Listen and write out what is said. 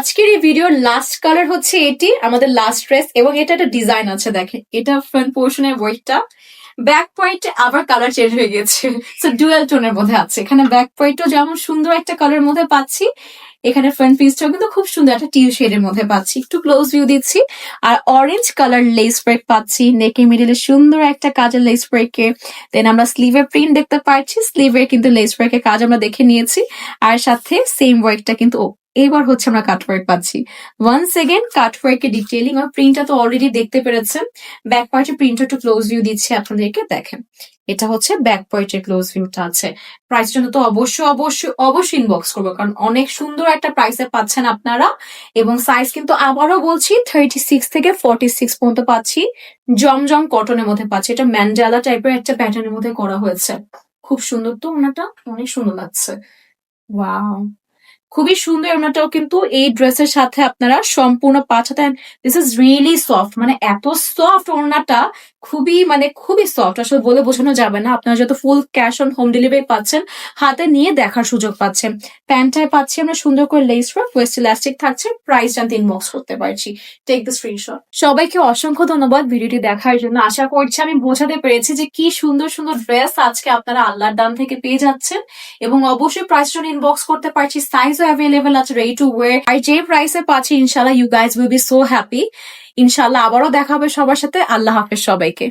আজকের এই ভিডিওর লাস্ট কালার হচ্ছে এটি আমাদের লাস্ট ড্রেস এবং এটা একটা ডিজাইন আছে দেখেন এটা ফ্রন্ট পোর্শনের ওয়েটটা ব্যাক পয়েন্টে আবার কালার চেঞ্জ হয়ে গেছে সো ডুয়াল টোনের মধ্যে আছে এখানে ব্যাক পয়েন্টও যেমন সুন্দর একটা কালার মধ্যে পাচ্ছি এখানে ফ্রন্ট পিসটাও কিন্তু খুব সুন্দর একটা টিউ শেডের মধ্যে পাচ্ছি একটু ক্লোজ ভিউ দিচ্ছি আর অরেঞ্জ কালার লেস ব্রেক পাচ্ছি নেকের মিডিলে সুন্দর একটা কাজের লেস ব্রেকে দেন আমরা স্লিভের প্রিন্ট দেখতে পাচ্ছি স্লিভের কিন্তু লেস ব্রেকের কাজ আমরা দেখে নিয়েছি আর সাথে সেম ওয়ার্কটা কিন্তু এবার হচ্ছে আমরা কাটওয়ার্ক পাচ্ছি ওয়ান্স এগেন কাটওয়ার্কের ডিটেইলিং আর প্রিন্টটা তো অলরেডি দেখতে পেরেছেন ব্যাক পার্টের প্রিন্টটা একটু ক্লোজ ভিউ দিচ্ছি আপনাদেরকে দেখেন এটা হচ্ছে ব্যাক পয়েন্টের ক্লোজ ভিউটা আছে প্রাইস জন্য তো অবশ্যই ইনবক্স করবো কারণ অনেক সুন্দর একটা প্রাইসে পাচ্ছেন আপনারা এবং সাইজ কিন্তু আবারও বলছি 36 থেকে 46 পর্যন্ত পাচ্ছি জমজম কটনের মধ্যে পাচ্ছি এটা ম্যান্ডালা টাইপের একটা প্যাটার্নের মধ্যে করা হয়েছে খুব সুন্দর তো ওনাটা অনেক সুন্দর লাগছে ওয়াও খুবই সুন্দর ওনাটাও কিন্তু এই ড্রেসের সাথে আপনারা সম্পূর্ণ পাঁচ হাতে দিস ইজ রিয়েলি সফট মানে এত সফট ওড়নাটা খুবই সফট আসলে বলে বোঝানো যাবে না আপনারা যত full cash on home delivery পাচ্ছেন হাতে নিয়ে দেখার সুযোগ পাচ্ছেন প্যান্টটায় পাচ্ছি আমরা সুন্দর করে লেস ওয়ার্ক ওয়েস্ট ইলাস্টিক থাকছে প্রাইস জানতে ইনবক্স করতে পারছি টেক দ্য স্ক্রিনশট সবাইকে অসংখ্য ধন্যবাদ ভিডিওটি দেখার জন্য আশা করছি আমি বোঝাতে পেরেছি যে কি সুন্দর সুন্দর ড্রেস আজকে আপনারা আল্লাহর দান থেকে পেয়ে যাচ্ছেন এবং অবশ্যই প্রাইস জন্য ইনবক্স করতে পারছি সাইজও অ্যাভেলেবেল আছে রেডি টু ওয়্যার আর যে প্রাইসে পাচ্ছি ইনশাআল্লাহ you guys will be so happy ইনশাআল্লাহ আবারও দেখা হবে সবার সাথে আল্লাহ হাফেজ সবাইকে